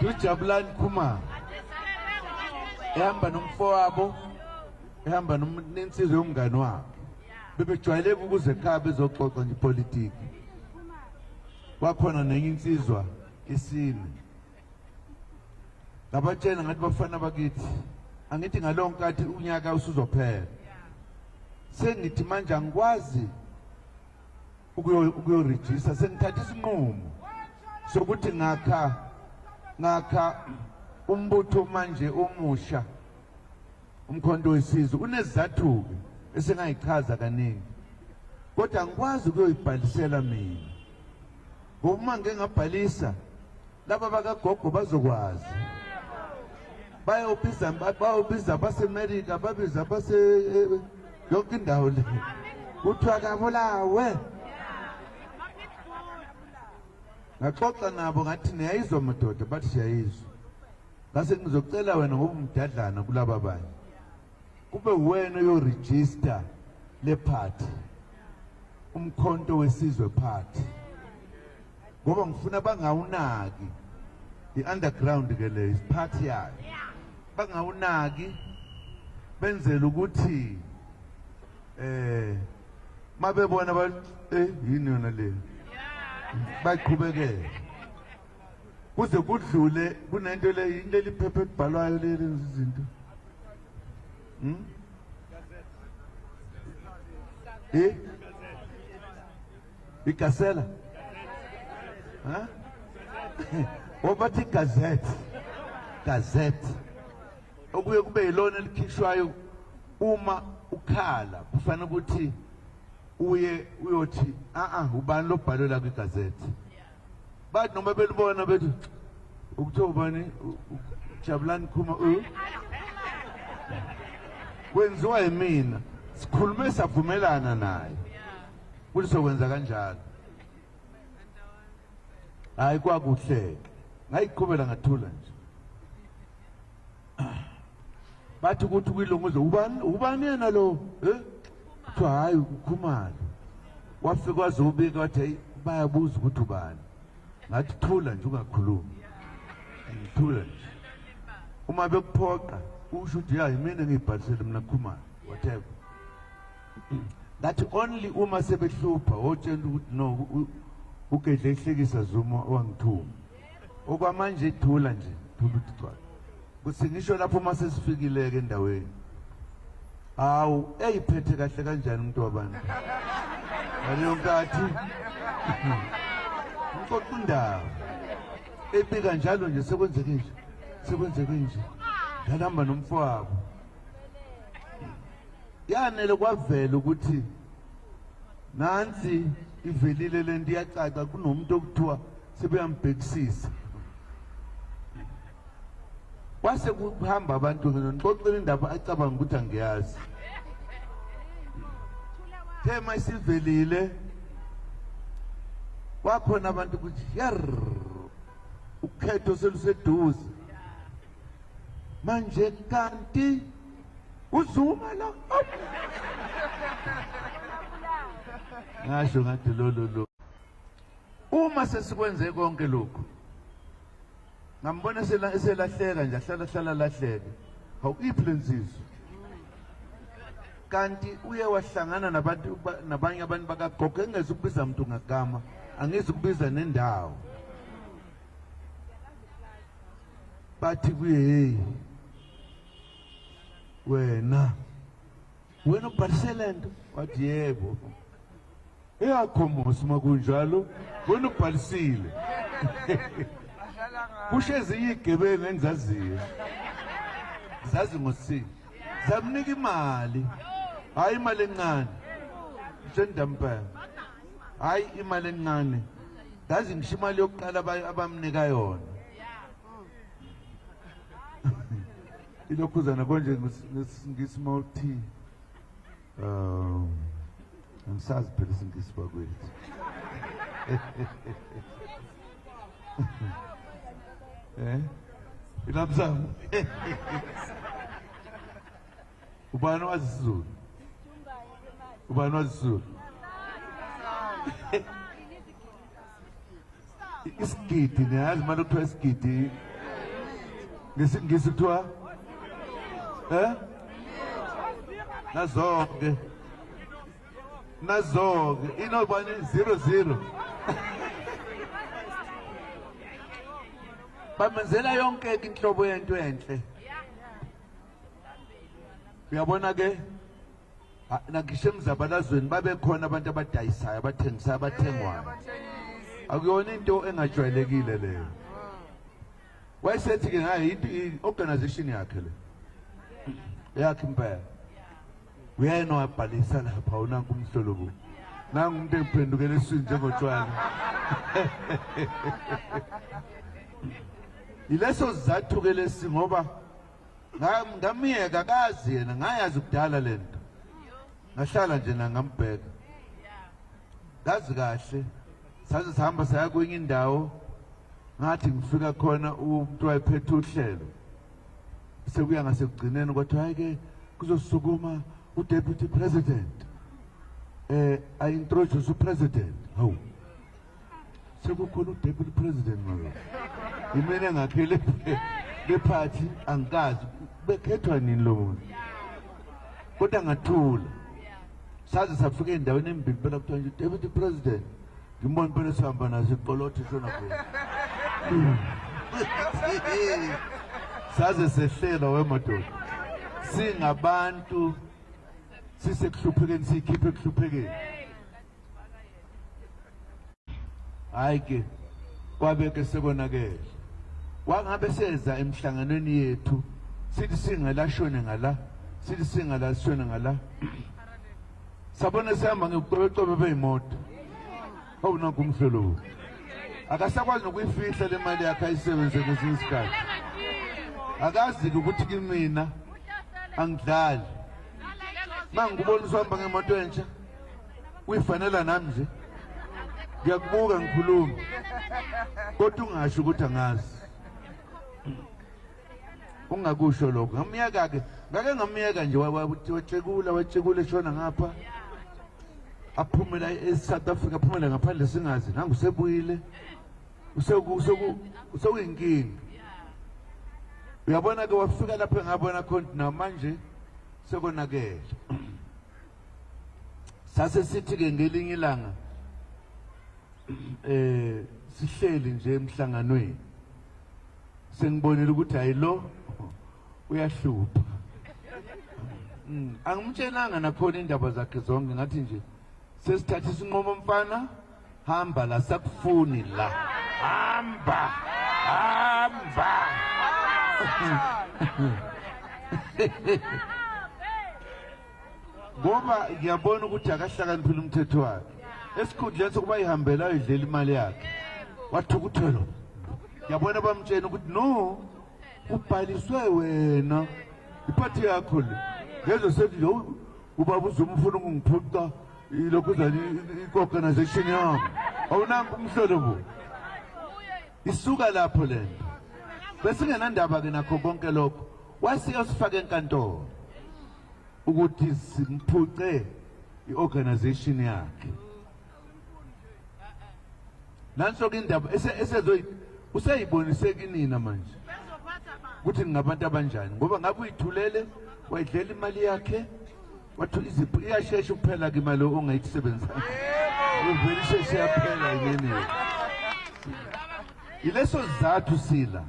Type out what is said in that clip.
uJabulani Khumalo ehamba nomfowabo ehamba nensizwe yomngane wakhe bebejwayeleka ukuze ekhaya bezoxoxa nje politiki. Wakhona nenye insizwa isine ngabatshela ngathi bafana bakithi angithi ngalonkathi unyaka usuzophela sengithi manje angikwazi ukuyorejista sengithatha isinqumo sokuthi ngakha umbutho manje omusha umkhonto wesizwe unezizathu esengayichaza kaningi kodwa angikwazi ukuyoyibhalisela mina ngoba uma ngeke ngabhalisa laba bakagogo bazokwazi bayobiza baseMelika babiza base yonke indawo le kuthiwa kabulawe ngaxoxa nabo ngathi niyayizwa madoda bathi siyayizwa ngase ngizocela wena ngoba umdadlana kulaba banye kube wena uyoregister le party umkhonto wesizwe party ngoba ngifuna bangawunaki i-underground ke le party yayo bangawunaki benzela ukuthi mabebona yini yona le baqhubekele kuze kudlule kunento le into liphepha elibhalwayo lezi izinto igasela obathi gazette okuye kube yilona elikhishwayo uma ukhala kufanele ukuthi uyothi ubani lobhalela kwigazette bathi noma belibona bethi ukuthiwa ubani Jabulani Khumalo kwenziwa yimina sikhulume savumelana naye ukuthi sokwenza kanjalo hayi kwakuhle ngayiqhubela ngathula nje bathi ukuthi kwilunguzo ubani yena lo kuthiwa hayi uKhumalo wafika wazobika wathi bayabuza ukuthi ubani ngathi thula nje ungakhulumi ngithula nje uma bekuphoqa usho ukuthi hayi mina ngibhalisele mina Khumalo whatever that only uma sebehlupha otshela ukuthi no ugedle ehlekisa Zuma wangithuma okwamanje ithula nje thula uThixo kusingisho lapho uma sesifikile ke endaweni awu eyiphethe kahle kanjani umuntu wabantu ngaleyo nkathi ngixoxa indaba ebika njalo nje sekwenzeke nje ngahamba nomfowabo yanele kwavela ukuthi nansi ivelile lento iyacaca kunomuntu okuthiwa sebeyambhekisisa kwase kuhamba abantu ngixoxela indaba acabanga ukuthi angiyazi thema isivelile wakhona abantu ukuthi ukhetho seluseduze manje kanti uZuma lo ngasho ngathi lo uma sesikwenze konke lokho ngambona eselahleka nje ahlala lahleka awuyiphile insizwe kanti uye wahlangana nabanye abantu bakagogo engeze ukubiza umuntu ngagama angeze ukubiza nendawo bathi kuye wena ubhalisele nto wathi yebo eyakhomosi makunjalo wena ubhalisile kusheze iyigebengu engizaziyo zazi ngosini zamnika imali hayi imali encane njendampa hayi imali encane ngazi ngisho imali yokuqala abamnika yona ilokhuzana konje ngisimauthi angisazi phela isingisi bakwethu ilapsamu ubani wazi isiZulu ubani wazi isiZulu isigidi niyazi manje kuthiwa isigidi ngesingisi kuthiwa nazoke inobani 00 bamenzela yonke inhlobo yento enhle. Uyabona ke nakishe emzabalazweni babe khona abantu abadayisayo abathengisayo abathengwayo. Akuyona into engajwayelekile leyo. Wayesethi ke hayi i-organization yakhe le yakhe impela uyena wabhalisa lapha unanku umhlolobo nangu umuntu emphendukele eswini njengotshwala. Ileso sizathu ke lesi ngoba ngamiyeka kazi yena ngayazi kudala lento ngahlala nje ngambheka ngazi kahle saze sihamba saya kwenye indawo ngathi ngifika khona umuntu wayephethe uhlelo sekuya ngasekugcineni kwathi hayi ke kuzosukuma uDeputy President I introduce uPresident. Hawu sekukhona uDeputy President manje imene ngakhele lephathi angikazi bekhethwa nini lo muntu kodwa ngathula saze safika endaweni embili phela kuthiwa nje Deputy President ngimbona phela sihamba naso iqolothe shona khona saze sehlela wemadoda singabantu sisekuhluphekeni sikhiphe ekuhluphekeni. Hayi ke kwabe ke sekonakele wangabe seza emhlanganweni yethu sithi singalashone ngala sithi singalashone ngala sabona sihamba ngekuqobeqobe beyimoto awunanku umhlolo akasakwazi nokuyifihla le mali yakhe ayisebenze ngesinye isikhathi akazi ukuthi kimina angidlali mangibona usihamba ngemoto entsha uyifanela nami nje ngiyakubuka ngikhuluma kodwa ungasho ukuthi angazi ungakusho lokho ngamiyeka ke ngake ngamiyeka nje wacekula eshona ngapha aphumela eSouth Africa aphumela ngaphandle singazi nangu usebuyile usewinkingi. Uyabona ke wafika lapha ngabona khona namanje sekonakele sase sithi ke ngelinye ilanga sihleli nje emhlanganweni sengibonile ukuthi hayilo uyahlupha angimtshelanga nakhona indaba zakhe zonke ngathi nje sesithatha isinqumo mfana hamba la sakufuni la hamba ngoba ngiyabona ukuthi akahlakaniphile umthetho wakhe esikhundleni sokuba ihambela idlela imali yakhe wathukuthela ngiyabona bamtshela ukuthi no ubhaliswe wena iphathi yakho le ngezo sethi lo ubaba uzomfuna ukungiphuca ilokhu zani i-organization yami awunanku umhlolo bo isuka lapho lento bese ngenandaba ke nakho konke lokho wasiyosifaka enkantolo ukuthi simphuce i-organization yakhe nanso ke indaba useyibonise kinina manje ukuthi ngabantu abanjani ngoba ngabe uyithulele wayidlela imali yakhe wathi izipho iyashesha ukuphela ke imali ongayisebenzisa uvele isheshe yaphela yini ileso sizathu sila